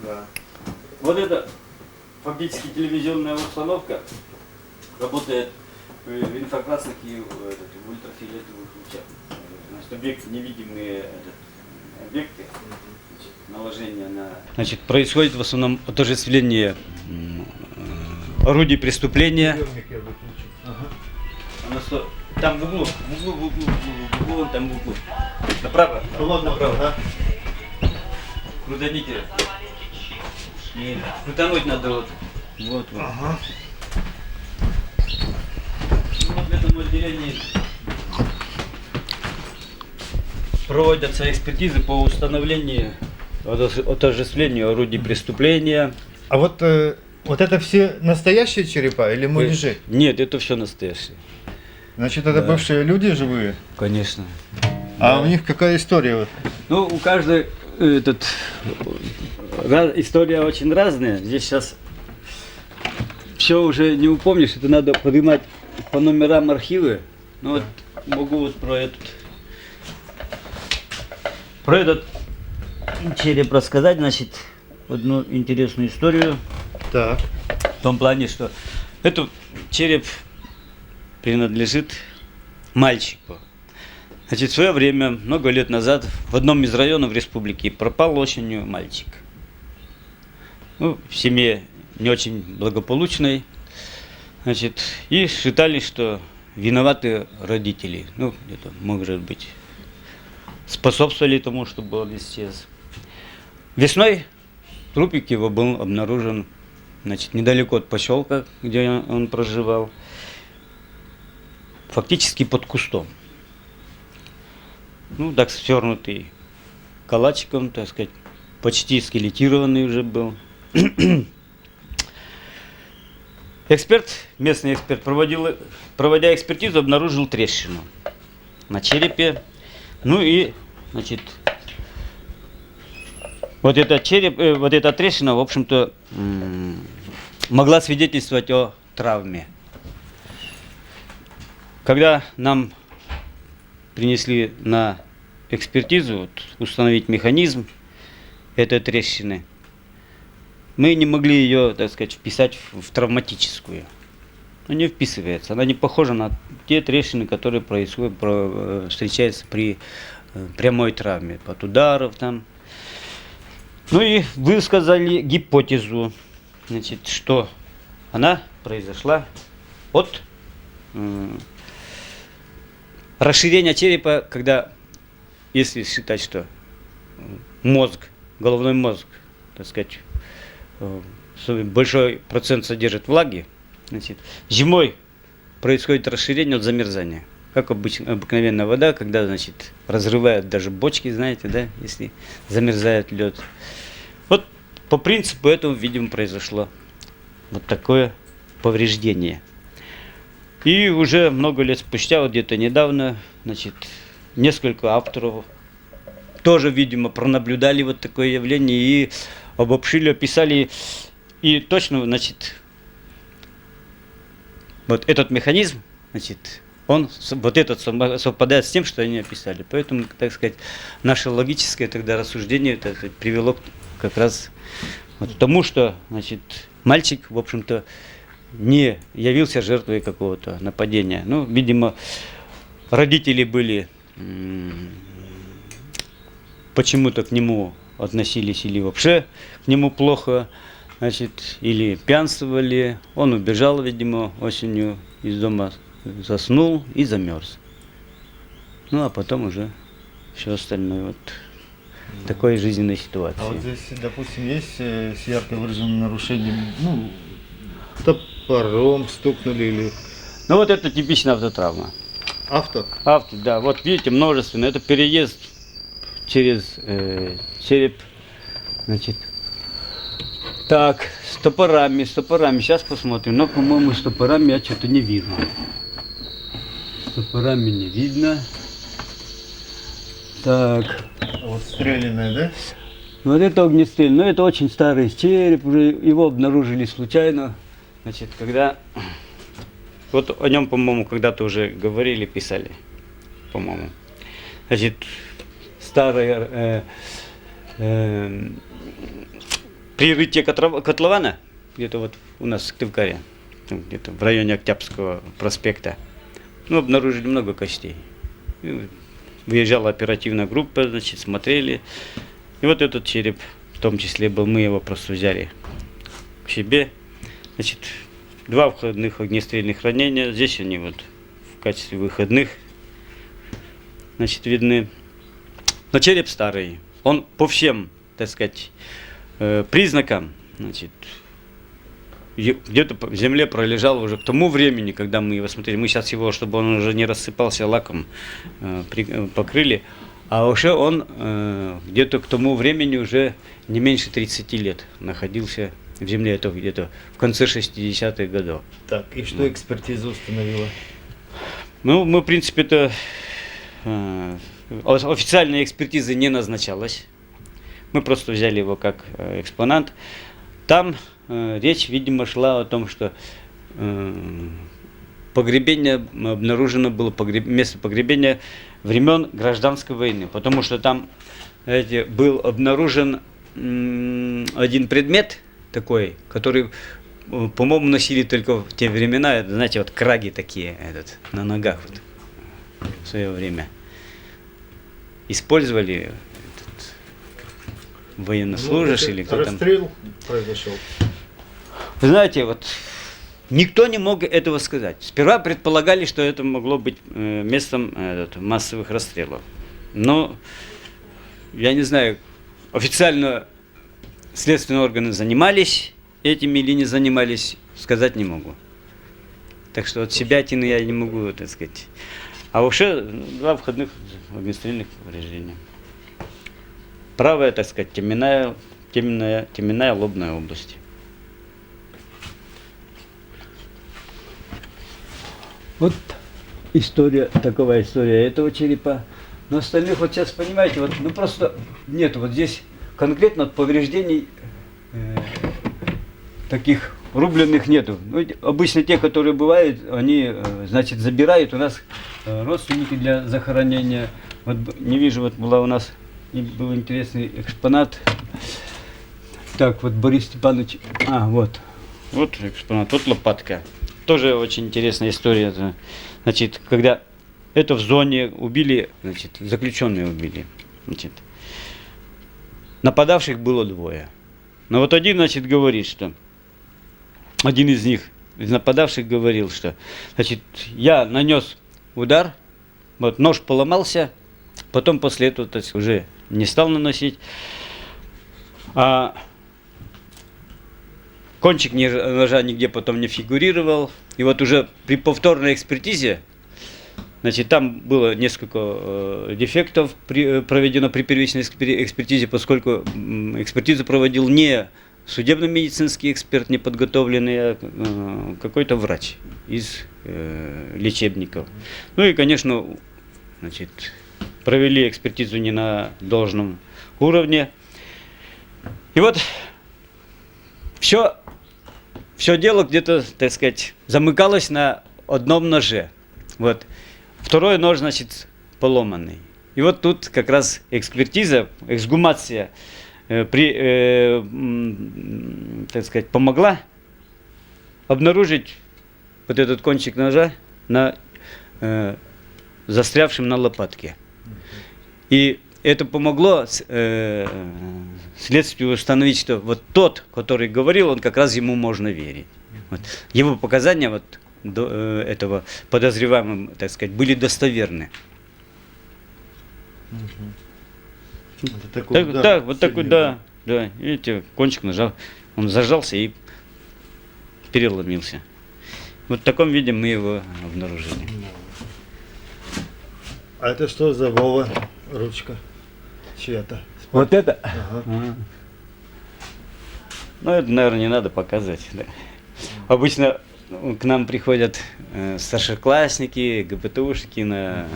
Да. Вот это фактически телевизионная установка работает в инфракрасных и в ультрафиолетовых лучах. Значит, объекты, невидимые объекты, значит, наложение на... Значит, происходит в основном отождествление орудий преступления. Приемник я выключу. Ага. Оно что? Там в углу, вон там в углу. Направо. Вот направо, да? Крутаните. И крутануть надо вот. Вот. Ага. Ну, вот в этом отделении проводятся экспертизы по установлению, отождествлению орудий преступления. А вот, вот это все настоящие черепа или муляжи? Нет, это все настоящее. Значит, это Да. бывшие люди живые? Конечно. А Да. у них какая история? Вот? Ну, у каждой история очень разная. Здесь сейчас все уже не упомнишь, это надо поднимать по номерам архивы. Ну вот могу вот про этот череп рассказать, значит, одну интересную историю. Так. В том плане, что этот череп принадлежит мальчику. Значит, в свое время, много лет назад, в одном из районов республики пропал осенью мальчик. Ну, в семье не очень благополучной. Значит, и считали, что виноваты родители. Ну, где-то, может быть, способствовали тому, чтобы он исчез. Весной трупик его был обнаружен, значит, недалеко от поселка, где он проживал, фактически под кустом. Ну, так свернутый калачиком, так сказать, почти скелетированный уже был. Местный эксперт, проводя экспертизу, обнаружил трещину на черепе. Ну и, значит, вот эта трещина, в общем-то, могла свидетельствовать о травме. Когда нам принесли на экспертизу установить механизм этой трещины, мы не могли ее, так сказать, вписать в травматическую. Она не вписывается, она не похожа на те трещины, которые встречаются при прямой травме, от ударов там. Ну и высказали гипотезу, значит, что она произошла от расширения черепа, когда, если считать, что мозг, головной мозг, так сказать, большой процент содержит влаги, значит, зимой происходит расширение от замерзания. Как обыкновенная вода, когда, значит, разрывают даже бочки, знаете, да, если замерзает лед. Вот по принципу этого, видимо, произошло вот такое повреждение. И уже много лет спустя, вот где-то недавно, значит, несколько авторов тоже, видимо, пронаблюдали вот такое явление и обобщили, описали, и точно, значит, вот этот механизм, значит, он вот этот совпадает с тем, что они описали. Поэтому, так сказать, наше логическое тогда рассуждение, так сказать, привело как раз вот к тому, что, значит, мальчик, в общем-то, не явился жертвой какого-то нападения. Ну, видимо, родители были почему-то к нему относились или вообще к нему плохо, значит, или пьянствовали. Он убежал, видимо, осенью из дома, заснул и замерз. Ну, а потом уже все остальное вот в такой жизненной ситуации. А вот здесь, допустим, есть с ярко выраженным нарушением, ну, топором стукнули или... Ну, вот это типичная автотравма. Авто? Авто, да. Вот видите, множественно. Это переезд через череп, значит. Так, с топорами. Сейчас посмотрим. Но, по-моему, с топорами я что-то не вижу. С топорами не видно. Так. Вот стрелянная, да? Вот это огнестрель. Но это очень старый череп. Уже его обнаружили случайно. Значит, когда... Вот о нем, по-моему, когда-то уже говорили, писали. По-моему. Значит, старый при рытье котлована, где-то вот у нас в Сыктывкаре, там где-то в районе Октябрьского проспекта, ну, обнаружили много костей. И выезжала оперативная группа, значит, смотрели. И вот этот череп, в том числе был, мы его просто взяли к себе. Значит, 2 входных огнестрельных ранения. Здесь они вот в качестве выходных, значит, видны. Но череп старый. Он по всем, так сказать, признакам, значит, где-то в земле пролежал уже к тому времени, когда мы его смотрели. Мы сейчас его, чтобы он уже не рассыпался, лаком покрыли. А уже он где-то к тому времени уже не меньше 30 лет находился в земле. Это где-то в конце 60-х годов. Так, и что экспертиза установила? Ну, мы, в принципе, это официальной экспертизы не назначалась. Мы просто взяли его как экспонат. Там речь, видимо, шла о том, что погребение обнаружено было, место погребения времен гражданской войны, потому что там был обнаружен один предмет такой, который, по-моему, носили только в те времена, это, знаете, вот краги такие на ногах вот, в свое время. Использовали военнослужащие или кто там. Расстрел произошел. Вы знаете, вот никто не мог этого сказать. Сперва предполагали, что это могло быть местом массовых расстрелов. Но я не знаю, официально следственные органы занимались этим или не занимались, сказать не могу. Так что от себятины я не могу, так сказать. А уже 2 входных огнестрельных повреждения. Правая, так сказать, теменная лобная область. Вот история, такова история этого черепа. Но остальных, вот сейчас, понимаете, вот, ну просто нет, вот здесь конкретно повреждений таких рубленных нету. Ну, обычно те, которые бывают, они, значит, забирают у нас родственники для захоронения. Вот не вижу, вот была у нас, был интересный экспонат. Так, вот Борис Степанович, вот экспонат, вот лопатка. Тоже очень интересная история. Значит, когда это в зоне убили, значит, заключенные убили. Значит, нападавших было 2. Но вот один, значит, говорит, что один из них, из нападавших, говорил, что, значит, я нанес удар, вот нож поломался, потом после этого, то есть, уже не стал наносить, а кончик ножа нигде потом не фигурировал. И вот уже при повторной экспертизе, значит, там было несколько дефектов проведено при первичной экспертизе, поскольку экспертизу проводил не судебно-медицинский эксперт, не подготовленный, а какой-то врач из лечебников. Ну и, конечно, значит, провели экспертизу не на должном уровне. И вот все дело где-то, так сказать, замыкалось на одном ноже. Вот. Второй нож, значит, поломанный. И вот тут как раз экспертиза, эксгумация так сказать, помогла обнаружить вот этот кончик ножа на застрявшем на лопатке. И это помогло следствию установить, что вот тот, который говорил, он как раз ему можно верить. Вот. Его показания вот до этого подозреваемым, так сказать, были достоверны. Вот такой, да, видите, кончик ножа, он зажался и переломился. Вот в таком виде мы его обнаружили. А это что за Вова ручка? Чья-то? Вот это? Ага. Ну, это, наверное, не надо показывать. Да. Обычно к нам приходят старшеклассники, ГПТУшники на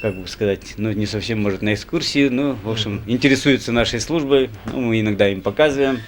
как бы сказать, ну, не совсем, может, на экскурсии, но, в общем, интересуются нашей службой, ну, мы иногда им показываем.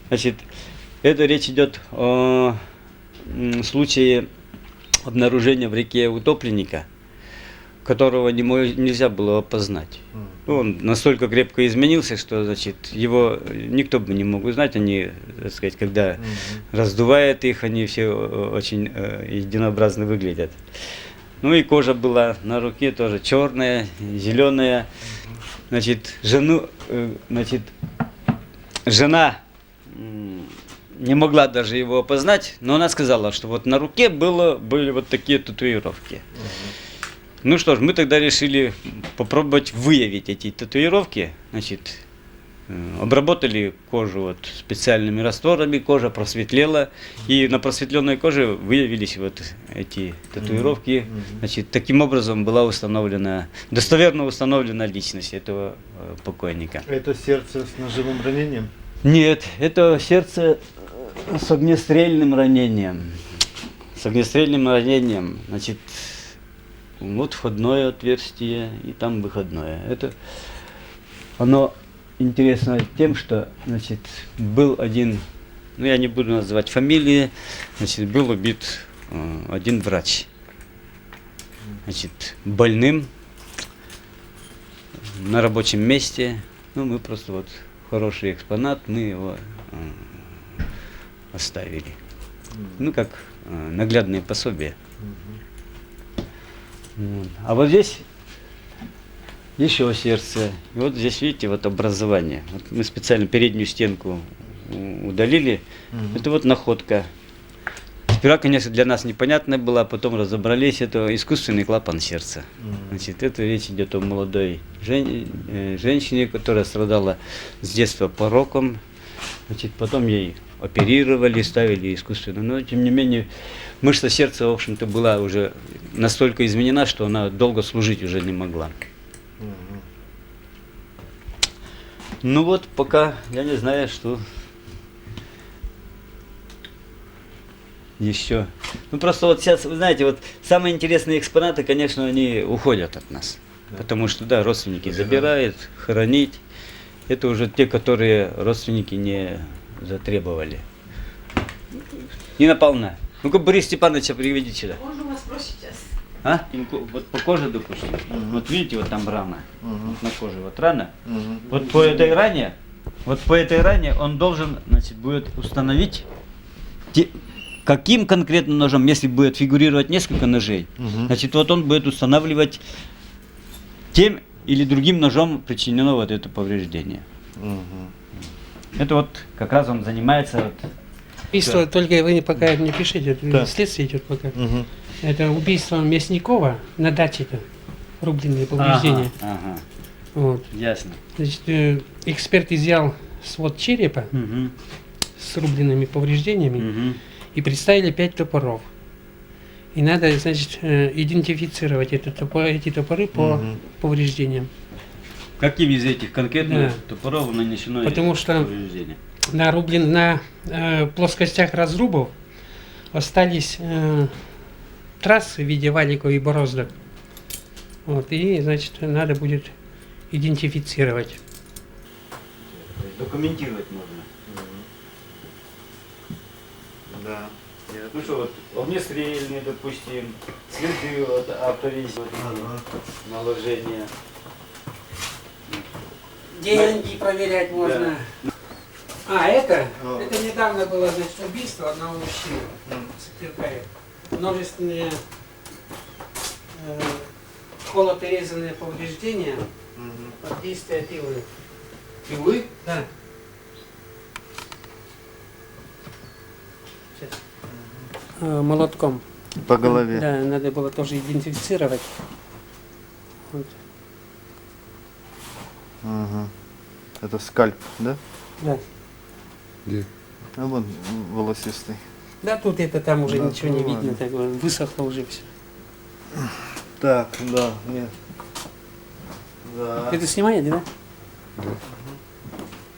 Значит, это речь идет о случае обнаружения в реке утопленника, которого нельзя было опознать. Он настолько крепко изменился, что, значит, его никто бы не мог узнать. Они, так сказать, когда раздувает их, они все очень единообразно выглядят. Ну и кожа была на руке тоже черная, зеленая. Значит, жена не могла даже его опознать, но она сказала, что вот на руке были вот такие татуировки. Ну что ж, мы тогда решили попробовать выявить эти татуировки. Значит, обработали кожу вот специальными растворами, кожа просветлела, и на просветленной коже выявились вот эти татуировки. Значит, таким образом была достоверно установлена личность этого покойника. Это сердце с ножевым ранением? Нет, это сердце с огнестрельным ранением. С огнестрельным ранением. Значит, вот входное отверстие и там выходное. Оно интересно тем, что, значит, был один, ну я не буду называть фамилии, значит, был убит один врач. Значит, больным на рабочем месте. Ну, мы просто вот хороший экспонат, мы его оставили. Ну, как наглядное пособие. А вот здесь еще сердце. И вот здесь, видите, вот образование. Вот мы специально переднюю стенку удалили. Это вот находка. Сперва, конечно, для нас непонятная была, потом разобрались, это искусственный клапан сердца. Значит, это речь идет о молодой женщине, которая страдала с детства пороком. Значит, потом ей оперировали, ставили искусственно. Но, тем не менее, мышца сердца, в общем-то, была уже настолько изменена, что она долго служить уже не могла. Ну вот, пока я не знаю, что еще. Ну просто вот сейчас, вы знаете, вот самые интересные экспонаты, конечно, они уходят от нас. Да. Потому что, да, родственники забирают, хоронить. Это уже те, которые родственники не затребовали. Нина Павловна, ну-ка Борис Степановича приведите сюда. Можно вас спросить сейчас? А? Вот по коже, допустим. Вот видите, вот там рана. Вот на коже вот рана. Вот по этой ране он должен, значит, будет установить, каким конкретно ножом, если будет фигурировать несколько ножей, значит, вот он будет устанавливать, тем или другим ножом причинено вот это повреждение. Это вот как раз он занимается. Вот, убийство, только вы пока не пишите, Да. следствие идет пока. Это убийство Мясникова на даче-то, рубленые повреждения. Ага, Вот. ясно. Значит, эксперт изъял свод черепа с рубленными повреждениями и представили 5 топоров. И надо, значит, идентифицировать эти топоры по повреждениям. Каким из этих конкретно Да. топоров нанесено Потому что повреждение? на плоскостях разрубов остались трассы в виде валиков и бороздок. Вот, и, значит, надо будет идентифицировать. Документировать можно. Да. Ну что, вот огнестрельные, допустим, следы от автовизии, наложения. Деньги проверять можно. А, это недавно было, значит, убийство одного мужчины в Сыктывкаре. Множественные холодорезанные повреждения от действия пилы. Пилы? Да. Сейчас. Молотком. По голове. Да, надо было тоже идентифицировать. Вот. Это скальп, да? Да. А вон волосистый. Да, тут это там уже Да, ничего не ну видно, так вот, высохло уже все. Так, да, нет. Да. Это снимаете, да?